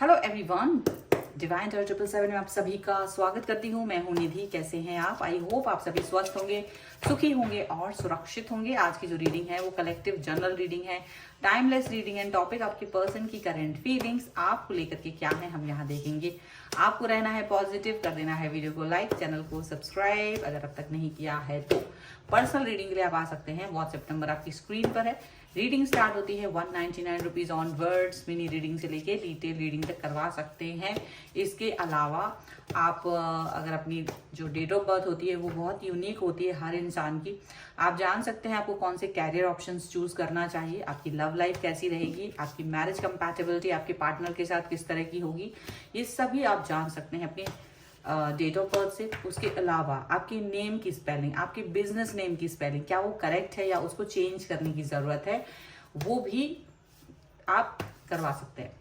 Hello everyone, divine terror 777 में आप सभी का स्वागत करती हूँ। मैं हूँ निधि। कैसे हैं आप? आई होप आप सभी स्वस्थ होंगे, सुखी होंगे और सुरक्षित होंगे। आज की जो रीडिंग है वो कलेक्टिव जनरल रीडिंग है, टाइमलेस रीडिंग है। टॉपिक आपके पर्सन की करंट फीलिंग्स आपको लेकर के क्या है हम यहाँ देखेंगे। आपको रहना है पॉजिटिव, कर देना है वीडियो को लाइक, चैनल को सब्सक्राइब अगर अब तक नहीं किया है तो। पर्सनल रीडिंग के लिए आप आ सकते हैं, व्हाट्सएप नंबर आपकी स्क्रीन पर है। रीडिंग स्टार्ट होती है 199 rupees on words. Mini reading से लेके डिटेल रीडिंग तक करवा सकते हैं। इसके अलावा आप अगर अपनी जो डेट ऑफ बर्थ होती है वो बहुत यूनिक होती है हर इंसान की, आप जान सकते हैं आपको कौन से कैरियर ऑप्शंस चूज करना चाहिए, आपकी लव लाइफ कैसी रहेगी, आपकी मैरिज कंपैटिबिलिटी आपके पार्टनर के साथ किस तरह की होगी, ये सभी आप जान सकते हैं अपनी डेट ऑफ बर्थ से। उसके अलावा आपके नेम की स्पेलिंग, आपके बिजनेस नेम की स्पेलिंग क्या वो करेक्ट है या उसको चेंज करने की जरूरत है, वो भी आप करवा सकते हैं।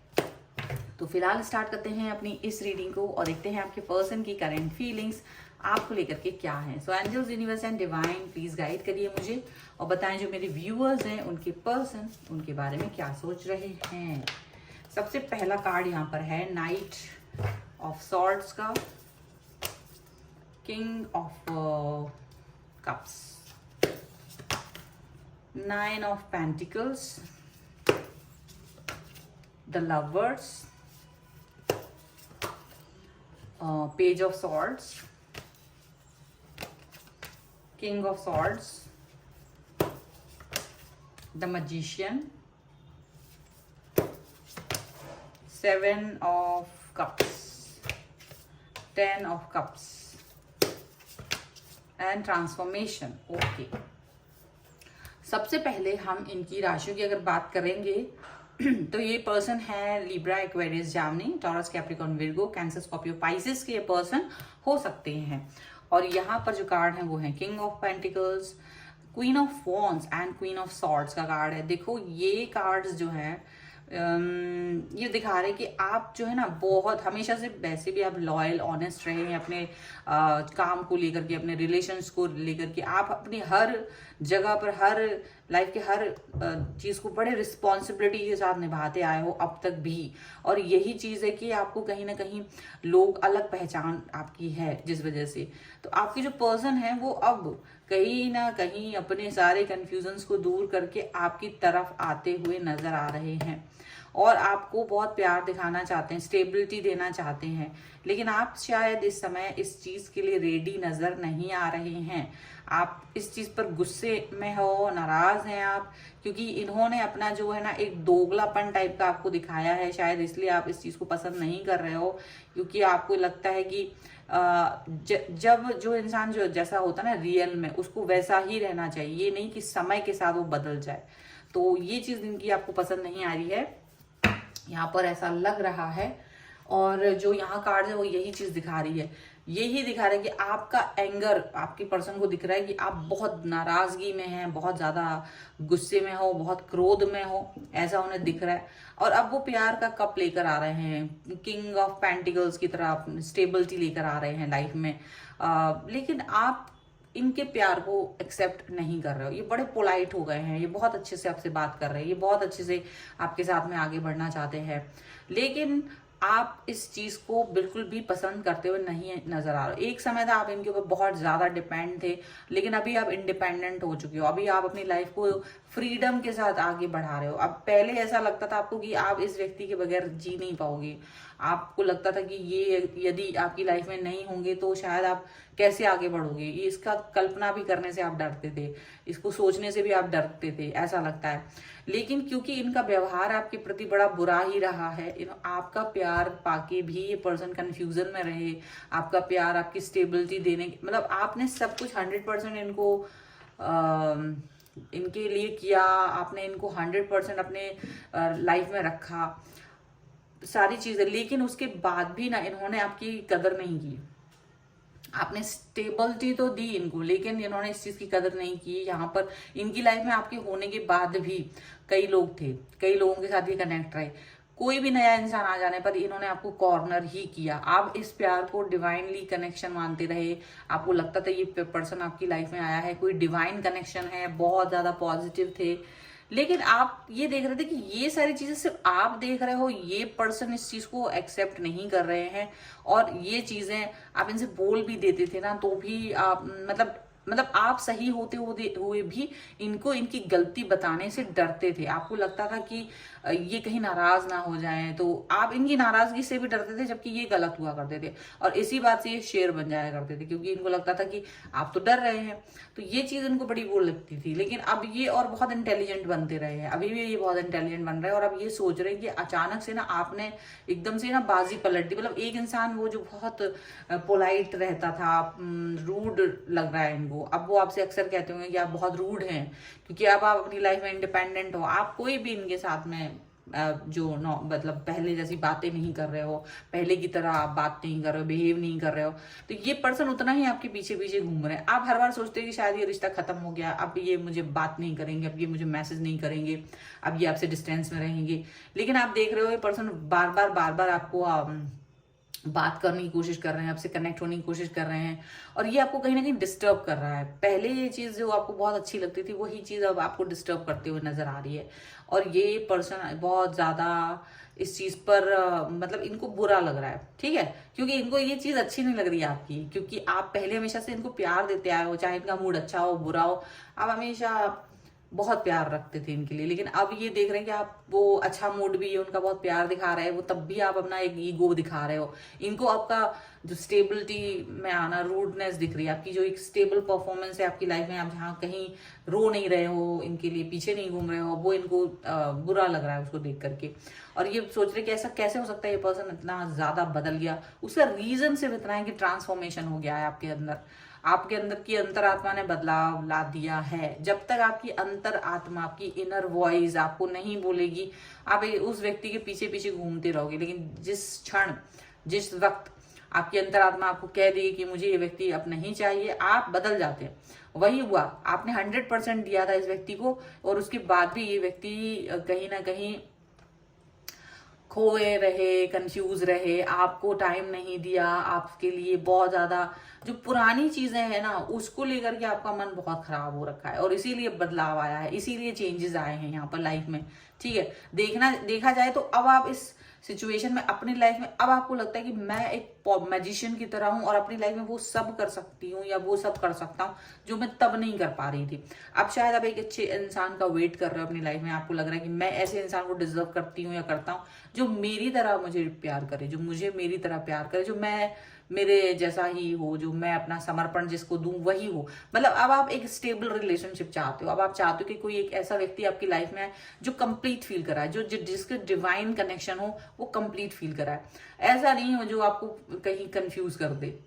तो फिलहाल स्टार्ट करते हैं अपनी इस रीडिंग को और देखते हैं आपके पर्सन की करंट फीलिंग्स आपको लेकर के क्या है। So angels, universe and divine please guide करिए मुझे और बताएं जो मेरे व्यूअर्स हैं उनके पर्सन उनके बारे में क्या सोच रहे हैं। सबसे पहला कार्ड यहाँ पर है नाइट ऑफ सॉर्ड्स का, King of Cups, Nine of Pentacles, the Lovers, Page of Swords, King of Swords, the Magician, Seven of Cups, Ten of Cups and transformation. Okay, सबसे पहले हम इनकी राशियों की अगर बात करेंगे तो ये पर्सन है लिब्रा, एक्वेरियस, जामनी, taurus, Capricorn, Virgo, cancer, Scorpio, Pisces के ये पर्सन हो सकते हैं। और यहाँ पर जो कार्ड है वो है king of pentacles, queen of wands and queen of swords का कार्ड है। देखो ये कार्ड्स जो है ये दिखा रहे कि आप जो है ना बहुत हमेशा से वैसे भी आप लॉयल ऑनेस्ट रहे हैं अपने काम को लेकर के, अपने रिलेशंस को लेकर के। आप अपनी हर जगह पर, हर लाइफ के हर चीज़ को बड़े रिस्पॉन्सिबिलिटी के साथ निभाते आए हो अब तक भी। और यही चीज़ है कि आपको कहीं ना कहीं लोग अलग पहचान आपकी है जिस वजह से। तो आपकी जो पर्सन है वो अब कहीं ना कहीं अपने सारे कंफ्यूजन्स को दूर करके आपकी तरफ आते हुए नजर आ रहे हैं और आपको बहुत प्यार दिखाना चाहते हैं, स्टेबिलिटी देना चाहते हैं। लेकिन आप शायद इस समय इस चीज के लिए रेडी नजर नहीं आ रहे हैं। आप इस चीज पर गुस्से में हो, नाराज हैं आप, क्योंकि इन्होंने अपना जो है ना एक दोगलापन टाइप का आपको दिखाया है। शायद इसलिए आप इस चीज को पसंद नहीं कर रहे हो, क्योंकि आपको लगता है कि जब जो इंसान जो जैसा होता है ना रियल में, उसको वैसा ही रहना चाहिए, ये नहीं कि समय के साथ वो बदल जाए। तो ये चीज इनकी आपको पसंद नहीं आ रही है, यहाँ पर ऐसा लग रहा है। और जो यहाँ कार्ड है वो यही चीज दिखा रही है, यही दिखा रहा है कि आपका एंगर आपके पर्सन को दिख रहा है कि आप बहुत नाराजगी में हैं, बहुत ज्यादा गुस्से में हो, बहुत क्रोध में हो, ऐसा उन्हें दिख रहा है। और अब वो प्यार का कप लेकर आ रहे हैं, किंग ऑफ पेंटिकल्स की तरह स्टेबिलिटी लेकर आ रहे हैं लाइफ में। लेकिन आप इनके प्यार को एक्सेप्ट नहीं कर रहे हो। ये बड़े पोलाइट हो गए हैं, ये बहुत अच्छे से आपसे बात कर रहे हैं, ये बहुत अच्छे से आपके साथ में आगे बढ़ना चाहते हैं, लेकिन आप इस चीज को बिल्कुल भी पसंद करते हुए नहीं नजर आ रहे हो। एक समय था आप इनके ऊपर बहुत ज्यादा डिपेंड थे, लेकिन अभी आप इंडिपेंडेंट हो चुके हो। अभी आप अपनी लाइफ को फ्रीडम के साथ आगे बढ़ा रहे हो। अब पहले ऐसा लगता था आपको कि आप इस व्यक्ति के बगैर जी नहीं पाओगे, आपको लगता था कि ये यदि आपकी लाइफ में नहीं होंगे तो शायद आप कैसे आगे बढ़ोगे, ये इसका कल्पना भी करने से आप डरते थे, इसको सोचने से भी आप डरते थे, ऐसा लगता है। लेकिन क्योंकि इनका व्यवहार आपके प्रति बड़ा बुरा ही रहा है, आपका प्यार पाके भी ये पर्सन कंफ्यूजन में रहे, आपका प्यार आपकी स्टेबिलिटी देने, मतलब आपने सब कुछ 100% इनको इनके लिए किया, आपने इनको 100% अपने लाइफ में रखा, सारी चीजें, लेकिन उसके बाद भी ना इन्होंने आपकी कदर नहीं की। आपने स्टेबिलिटी तो दी इनको, लेकिन इन्होंने इस चीज की कदर नहीं की। यहाँ पर इनकी लाइफ में आपके होने के बाद भी कई लोग थे, कई लोगों के साथ ये कनेक्ट रहे, कोई भी नया इंसान आ जाने पर इन्होंने आपको कॉर्नर ही किया। आप इस प्यार को डिवाइनली कनेक्शन मानते रहे, आपको लगता था ये पर्सन आपकी लाइफ में आया है, कोई डिवाइन कनेक्शन है, बहुत ज्यादा पॉजिटिव थे, लेकिन आप ये देख रहे थे कि ये सारी चीजें सिर्फ आप देख रहे हो, ये पर्सन इस चीज को एक्सेप्ट नहीं कर रहे हैं, और ये चीजें आप इनसे बोल भी देते थे ना, तो भी आप मतलब आप सही होते हुए भी इनको इनकी गलती बताने से डरते थे। आपको लगता था कि ये कहीं नाराज ना हो जाएं, तो आप इनकी नाराजगी से भी डरते थे, जबकि ये गलत हुआ करते थे, और इसी बात से ये शेर बन जाया करते थे, क्योंकि इनको लगता था कि आप तो डर रहे हैं। तो ये चीज इनको बड़ी वो लगती थी। लेकिन अब ये और बहुत इंटेलिजेंट बनते रहे हैं, अभी भी ये बहुत इंटेलिजेंट बन रहे हैं, और अब ये सोच रहे हैं कि अचानक से ना आपने एकदम से ना बाजी पलट दी। मतलब एक इंसान वो जो बहुत पोलाइट रहता था, रूड लग रहा है इनको, अब वो आपसे अक्सर कहते होंगे कि आप बहुत रूड हैं, क्योंकि अब आप अपनी लाइफ में इंडिपेंडेंट हो, आप कोई भी इनके साथ में जो मतलब पहले जैसी बातें नहीं कर रहे हो, पहले की तरह आप बात नहीं कर रहे हो, बिहेव नहीं कर रहे हो। तो ये पर्सन उतना ही आपके पीछे पीछे घूम रहे हैं। आप हर बार सोचते हो कि शायद ये रिश्ता खत्म हो गया, अब ये मुझे बात नहीं करेंगे, अब ये मुझे मैसेज नहीं करेंगे, अब ये आपसे डिस्टेंस में रहेंगे। लेकिन आप देख रहे हो ये पर्सन बार बार आपको बात करने की कोशिश कर रहे हैं, आपसे कनेक्ट होने की कोशिश कर रहे हैं, और ये आपको कहीं ना कहीं डिस्टर्ब कर रहा है। पहले ये चीज जो आपको बहुत अच्छी लगती थी, वही चीज अब आपको डिस्टर्ब करते हुए नजर आ रही है। और ये पर्सन बहुत ज्यादा इस चीज पर मतलब इनको बुरा लग रहा है, ठीक है, क्योंकि इनको ये चीज अच्छी नहीं लग रही है आपकी, क्योंकि आप पहले हमेशा से इनको प्यार देते आए हो, चाहे इनका मूड अच्छा हो बुरा हो, आप हमेशा बहुत प्यार रखते थे इनके लिए। लेकिन अब ये देख रहे हैं कि आप वो अच्छा मूड भी है उनका, बहुत प्यार दिखा रहे हैं वो, तब भी आप अपना एक ईगो दिखा रहे हो। इनको आपका जो स्टेबिलिटी में आना, रूडनेस दिख रही है आपकी, जो एक स्टेबल परफॉर्मेंस है आपकी लाइफ में, आप जहाँ कहीं रो नहीं रहे हो, इनके लिए पीछे नहीं घूम रहे हो, वो इनको बुरा लग रहा है उसको देख करके। और ये सोच रहे कि ऐसा कैसे हो सकता है, ये पर्सन इतना ज्यादा बदल गया। उसका रीजन सिर्फ इतना है कि ट्रांसफॉर्मेशन हो गया है आपके अंदर, आपके अंदर की अंतरात्मा ने बदलाव ला दिया है। जब तक आपकी अंतर आत्मा, आपकी इनर वॉइस आपको नहीं बोलेगी, आप उस व्यक्ति के पीछे पीछे घूमते रहोगे। लेकिन जिस क्षण, जिस वक्त आपकी अंतरात्मा आपको कह देगी कि मुझे ये व्यक्ति अब नहीं चाहिए, आप बदल जाते हैं। वही हुआ, आपने 100% दिया था इस व्यक्ति को, और उसके बाद भी ये व्यक्ति कहीं ना कहीं खोए रहे, कंफ्यूज रहे, आपको टाइम नहीं दिया, आपके लिए बहुत ज्यादा जो पुरानी चीजें हैं ना, उसको लेकर के आपका मन बहुत खराब हो रखा है, और इसीलिए बदलाव आया है, इसीलिए चेंजेस आए हैं यहाँ पर लाइफ में, ठीक है। देखा जाए तो अब आप इस सिचुएशन में अपनी लाइफ में, अब आपको लगता है कि मैं एक मैजिशियन की तरह हूं, और अपनी लाइफ में वो सब कर सकती हूँ, या वो सब कर सकता हूँ जो मैं तब नहीं कर पा रही थी। अब शायद आप एक अच्छे इंसान का वेट कर रहे हो अपनी लाइफ में, आपको लग रहा है कि मैं ऐसे इंसान को डिजर्व करती हूँ या करता हूँ जो मेरी तरह मुझे प्यार करे, जो मुझे मेरी तरह प्यार करे, जो मैं मेरे जैसा ही हो, जो मैं अपना समर्पण जिसको दूं वही हो। मतलब अब आप एक स्टेबल रिलेशनशिप चाहते हो, अब आप चाहते हो कि कोई एक ऐसा व्यक्ति आपकी लाइफ में है जो कंप्लीट फील करा है, जो जिसके डिवाइन कनेक्शन हो वो कंप्लीट फील करा है। ऐसा नहीं हो जो आपको कहीं कंफ्यूज कर दे।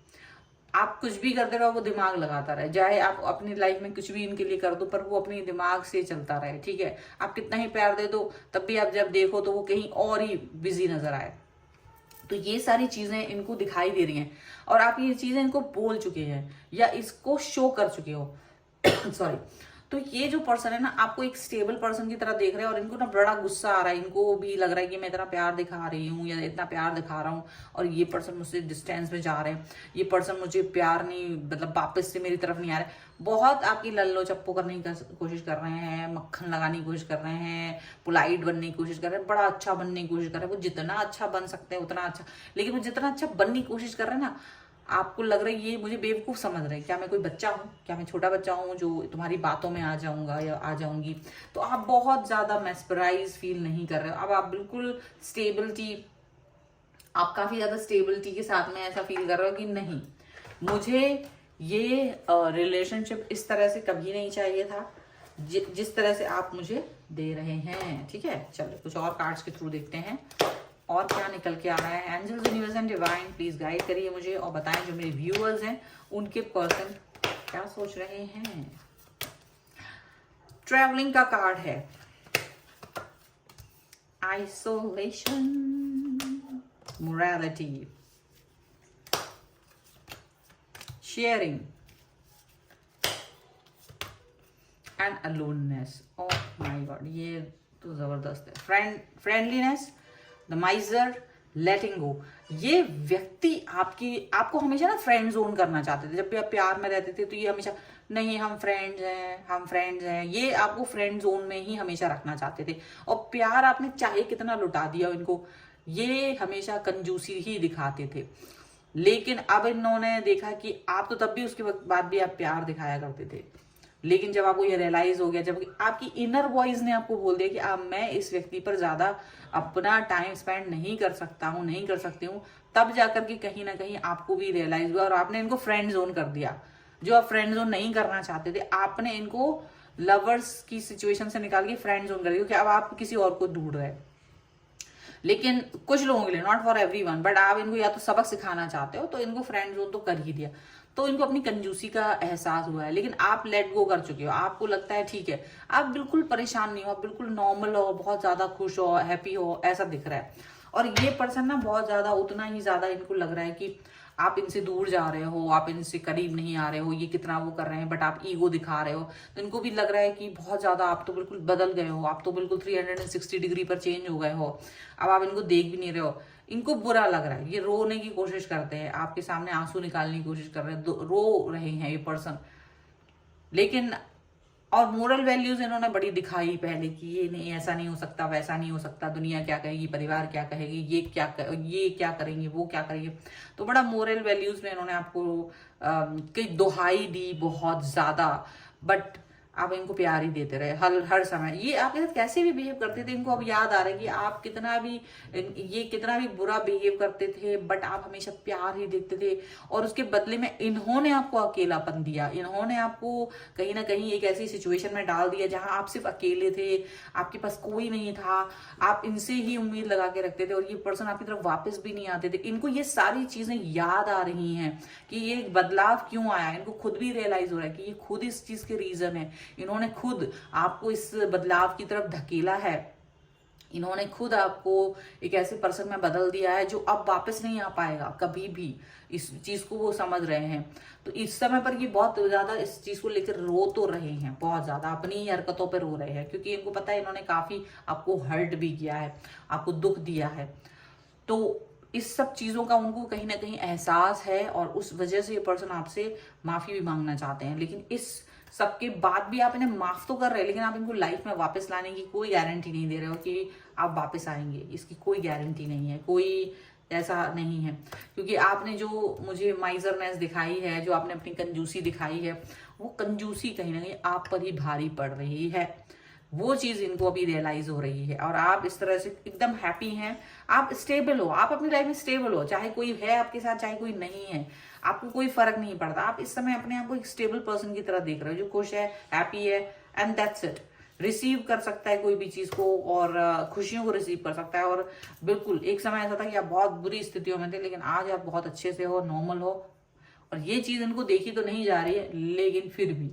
आप कुछ भी करते रहो, वो दिमाग लगाता रहे, चाहे आप अपनी लाइफ में कुछ भी इनके लिए कर दो, पर वो अपने दिमाग से चलता रहे, ठीक है। आप कितना ही प्यार दे दो, तब भी आप जब देखो तो वो कहीं और ही बिजी नजर आए। तो ये सारी चीजें इनको दिखाई दे रही हैं, और आप ये चीजें इनको बोल चुके हैं या इसको शो कर चुके हो सॉरी। तो ये जो पर्सन है ना, आपको एक स्टेबल पर्सन की तरह देख रहे हैं, और इनको ना बड़ा गुस्सा आ रहा है, इनको भी लग रहा है कि मैं इतना प्यार दिखा रही हूँ या इतना प्यार दिखा रहा हूँ, और ये पर्सन मुझसे डिस्टेंस में जा रहे हैं, ये पर्सन मुझे प्यार नहीं, मतलब वापस से मेरी तरफ नहीं आ रहे। बहुत आपकी लल्लो चप्पो करने की कोशिश कर रहे हैं, मक्खन लगाने की कोशिश कर रहे हैं, पोलाइट बनने की कोशिश कर रहे हैं, बड़ा अच्छा बनने की कोशिश कर रहे हैं, वो जितना अच्छा बन सकते हैं उतना अच्छा। लेकिन वो जितना अच्छा बनने की कोशिश कर रहे हैं ना, आपको लग रहा है ये मुझे बेवकूफ समझ रहे हैं, क्या मैं कोई बच्चा हूँ, क्या मैं छोटा बच्चा हूँ जो तुम्हारी बातों में आ जाऊंगा या आ जाऊंगी। तो आप बहुत ज्यादा मेस्पराइज फील नहीं कर रहे हो, अब आप बिल्कुल स्टेबिलिटी, आप काफी ज्यादा स्टेबिलिटी के साथ में ऐसा फील कर रहे हो कि नहीं, मुझे ये रिलेशनशिप इस तरह से कभी नहीं चाहिए था जिस तरह से आप मुझे दे रहे हैं, ठीक है। चलो कुछ और कार्ड्स के थ्रू देखते हैं और क्या निकल के आ रहा है। Angels, universe and divine please guide करिए मुझे, और बताएं जो मेरे व्यूअर्स हैं उनके पर्सन क्या सोच रहे हैं। ट्रैवलिंग का कार्ड है, isolation, morality, sharing and aloneness. Oh my God, ये तो जबरदस्त है। फ्रेंडलीनेस, द माइजर लेटिंग गो। ये व्यक्ति आपको हमेशा ना फ्रेंड जोन करना चाहते थे। जब भी आप प्यार में रहते थे तो ये हमेशा नहीं हम फ्रेंड्स हैं, ये आपको फ्रेंड जोन में ही हमेशा रखना चाहते थे। और प्यार आपने चाहे कितना लुटा दिया इनको, ये हमेशा कंजूसी ही दिखाते थे। लेकिन अब इन्होंने देखा कि आप तो तब भी उसके बाद भी आप प्यार दिखाया करते थे, लेकिन जब आपको ये रियलाइज हो गया, जब आपकी इनर वॉइस ने आपको बोल दिया कि अब मैं इस व्यक्ति पर ज्यादा अपना टाइम स्पेंड नहीं कर सकता हूँ, नहीं कर सकती हूँ, तब जाकर के कहीं ना कहीं आपको भी रियलाइज हुआ और आपने इनको फ्रेंड जोन कर दिया। जो आप फ्रेंड जोन नहीं करना चाहते थे, आपने इनको लवर्स की सिचुएशन से निकाल के फ्रेंड जोन कर दिया, क्योंकि अब आप किसी और को ढूंढ रहे हैं। लेकिन कुछ लोगों के लिए, नॉट फॉर एवरीवन, बट आप इनको या तो सबक सिखाना चाहते हो तो इनको फ्रेंड जोन तो कर ही दिया, तो इनको अपनी कंजूसी का एहसास हुआ है। लेकिन आप लेट गो कर चुके हो, आपको लगता है ठीक है, आप बिल्कुल परेशान नहीं हो, आप बिल्कुल नॉर्मल हो, बहुत ज्यादा खुश हो, हैप्पी हो, ऐसा दिख रहा है। और ये पर्सन ना बहुत ज्यादा, उतना ही ज्यादा इनको लग रहा है कि आप इनसे दूर जा रहे हो, आप इनसे करीब नहीं आ रहे हो, ये कितना वो कर रहे हैं, बट आप ईगो दिखा रहे हो। तो इनको भी लग रहा है कि बहुत ज्यादा आप तो बिल्कुल बदल गए हो, आप तो बिल्कुल 360 डिग्री पर चेंज हो गए हो, अब आप इनको देख भी नहीं रहे हो। इनको बुरा लग रहा है, ये रोने की कोशिश करते हैं, आपके सामने आंसू निकालने की कोशिश कर रहे हैं, रो रहे हैं ये पर्सन। लेकिन और मोरल वैल्यूज इन्होंने बड़ी दिखाई पहले कि ये नहीं, ऐसा नहीं हो सकता, वैसा नहीं हो सकता, दुनिया क्या कहेगी, परिवार क्या कहेगी, ये क्या करेंगे, वो क्या करेंगे। तो बड़ा मोरल वैल्यूज में इन्होंने आपको की दोहाई दी बहुत ज्यादा, बट आप इनको प्यार ही देते रहे हर समय। ये आपके साथ कैसे भी बिहेव करते थे, इनको अब याद आ रहा है कि आप कितना भी बुरा बिहेव करते थे, बट आप हमेशा प्यार ही देते थे। और उसके बदले में इन्होंने आपको अकेलापन दिया, इन्होंने आपको कहीं ना कहीं एक ऐसी सिचुएशन में डाल दिया जहां आप सिर्फ अकेले थे, आपके पास कोई नहीं था, आप इनसे ही उम्मीद लगा के रखते थे और ये पर्सन आपकी तरफ वापस भी नहीं आते थे। इनको ये सारी चीजें याद आ रही हैं कि ये बदलाव क्यों आया। इनको खुद भी रियलाइज हो रहा है कि ये खुद इस चीज के रीजन है, इन्होंने खुद आपको इस बदलाव की तरफ धकेला है, इन्होंने खुद आपको एक ऐसे पर्सन में बदल दिया है जो अब वापस नहीं आ पाएगा कभी भी। इस चीज को वो समझ रहे हैं। तो इस समय पर ये बहुत ज्यादा इस चीज को लेकर रो तो रहे हैं, बहुत ज्यादा अपनी ही हरकतों पर रो रहे हैं, क्योंकि इनको पता है इन्होंने काफी आपको हर्ट भी किया है, आपको दुख दिया है। तो इस सब चीजों का उनको कहीं ना कहीं एहसास है और उस वजह से ये पर्सन आपसे माफी भी मांगना चाहते हैं। लेकिन इस सबके बाद भी आप इन्हें माफ तो कर रहे हैं, लेकिन आप इनको लाइफ में वापस लाने की कोई गारंटी नहीं दे रहे हो कि आप वापस आएंगे, इसकी कोई गारंटी नहीं है, कोई ऐसा नहीं है। क्योंकि आपने जो मुझे माइजरनेस दिखाई है, जो आपने अपनी कंजूसी दिखाई है, वो कंजूसी कहीं ना कहीं आप पर ही भारी पड़ रही है। वो चीज इनको अभी रियलाइज हो रही है और आप इस तरह से एकदम हैप्पी हैं, आप स्टेबल हो, आप अपनी लाइफ में स्टेबल हो, चाहे कोई है आपके साथ चाहे कोई नहीं है, आपको कोई फर्क नहीं पड़ता। आप इस समय अपने आप को एक स्टेबल पर्सन की तरह देख रहे हो जो खुश है, हैप्पी है, एंड दैट्स इट। रिसीव कर सकता है कोई भी चीज को और खुशियों को रिसीव कर सकता है। और बिल्कुल एक समय ऐसा था कि आप बहुत बुरी स्थितियों में थे, लेकिन आज आप बहुत अच्छे से हो, नॉर्मल हो। और ये चीज इनको देखी तो नहीं जा रही है, लेकिन फिर भी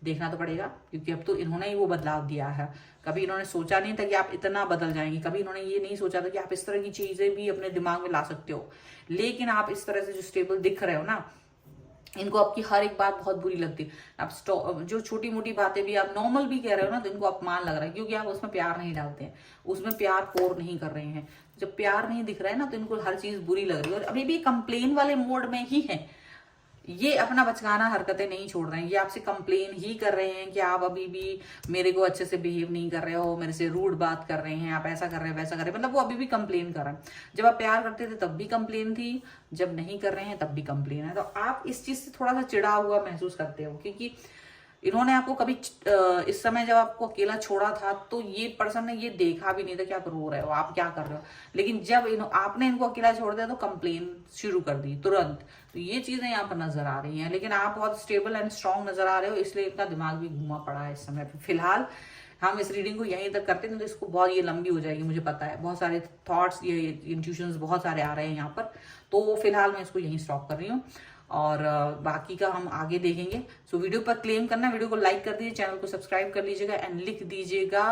देखना तो पड़ेगा, क्योंकि अब तो इन्होंने ही वो बदलाव दिया है। कभी इन्होंने सोचा नहीं था कि आप इतना बदल जाएंगे, कभी इन्होंने ये नहीं सोचा था कि आप इस तरह की चीजें भी अपने दिमाग में ला सकते हो। लेकिन आप इस तरह से जो स्टेबल दिख रहे हो ना, इनको आपकी हर एक बात बहुत बुरी लगती है। आप जो छोटी मोटी बातें भी आप नॉर्मल भी कह रहे हो ना, तो इनको अपमान लग रहा है, क्योंकि आप उसमें प्यार नहीं डालते हैं, उसमें प्यार पोर नहीं कर रहे हैं। जब प्यार नहीं दिख रहा है ना, तो इनको हर चीज बुरी लग रही है और अभी भी कंप्लेन वाले मोड में ही है। ये अपना बचकाना हरकतें नहीं छोड़ रहे हैं, ये आपसे कंप्लेन ही कर रहे हैं कि आप अभी भी मेरे को अच्छे से बिहेव नहीं कर रहे हो, मेरे से रूड बात कर रहे हैं, आप ऐसा कर रहे हैं, वैसा कर रहे हैं। मतलब वो अभी भी कंप्लेन कर रहे हैं। जब आप प्यार करते थे तब भी कंप्लेन थी, जब नहीं कर रहे हैं तब भी कंप्लेन है। तो आप इस चीज से थोड़ा सा चिढ़ा हुआ महसूस करते हो, क्योंकि इन्होंने आपको कभी इस समय जब आपको अकेला छोड़ा था तो ये पर्सन ने ये देखा भी नहीं था कि आप रो रहे हो, आप क्या कर रहे हो। लेकिन जब आपने इनको अकेला छोड़ दिया तो कंप्लेन शुरू कर दी तुरंत। तो ये चीजें यहाँ पर नजर आ रही हैं। लेकिन आप बहुत स्टेबल एंड स्ट्रांग नजर आ रहे हो, इसलिए इनका दिमाग भी घुमा पड़ा है इस समय। फिलहाल हम इस रीडिंग को यहीं तक करते हैं, तो इसको बहुत ये लंबी हो जाएगी, मुझे पता है। बहुत सारे थॉट्स, ये इंट्यूशंस बहुत सारे आ रहे हैं यहाँ पर, तो फिलहाल मैं इसको यहीं स्टॉप कर रही हूँ और बाकी का हम आगे देखेंगे। सो वीडियो पर क्लेम करना, वीडियो को लाइक कर दीजिए, चैनल को सब्सक्राइब कर लीजिएगा एंड लिख दीजिएगा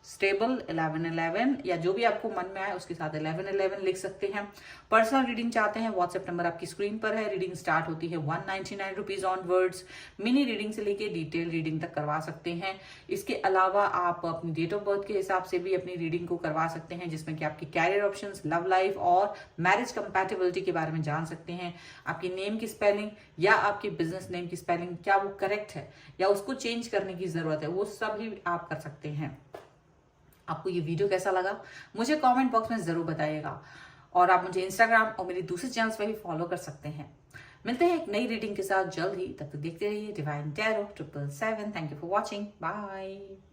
स्टेबल 1111 या जो भी आपको मन में आए उसके साथ 1111 लिख सकते हैं। पर्सनल रीडिंग चाहते हैं, व्हाट्सएप नंबर आपकी स्क्रीन पर है। रीडिंग स्टार्ट होती है 199 रुपीज ऑनवर्ड्स। मिनी रीडिंग से लेके डिटेल रीडिंग तक करवा सकते हैं। इसके अलावा आप अपनी डेट ऑफ बर्थ के हिसाब से भी अपनी रीडिंग को करवा सकते हैं, जिसमें कि आपकी कैरियर ऑप्शंस, लव लाइफ और मैरिज कंपैटिबिलिटी के बारे में जान सकते हैं। आपकी नेम की स्पेलिंग या आपके बिजनेस नेम की स्पेलिंग क्या वो करेक्ट है या उसको चेंज करने की जरूरत है, वो सब भी आप कर सकते हैं। आपको ये वीडियो कैसा लगा मुझे कमेंट बॉक्स में जरूर बताइएगा, और आप मुझे इंस्टाग्राम और मेरे दूसरे चैनल्स पे भी फॉलो कर सकते हैं। मिलते हैं एक नई रीडिंग के साथ जल्द ही, तब तक देखते रहिए divine tarot 777। Thank you for watching, bye.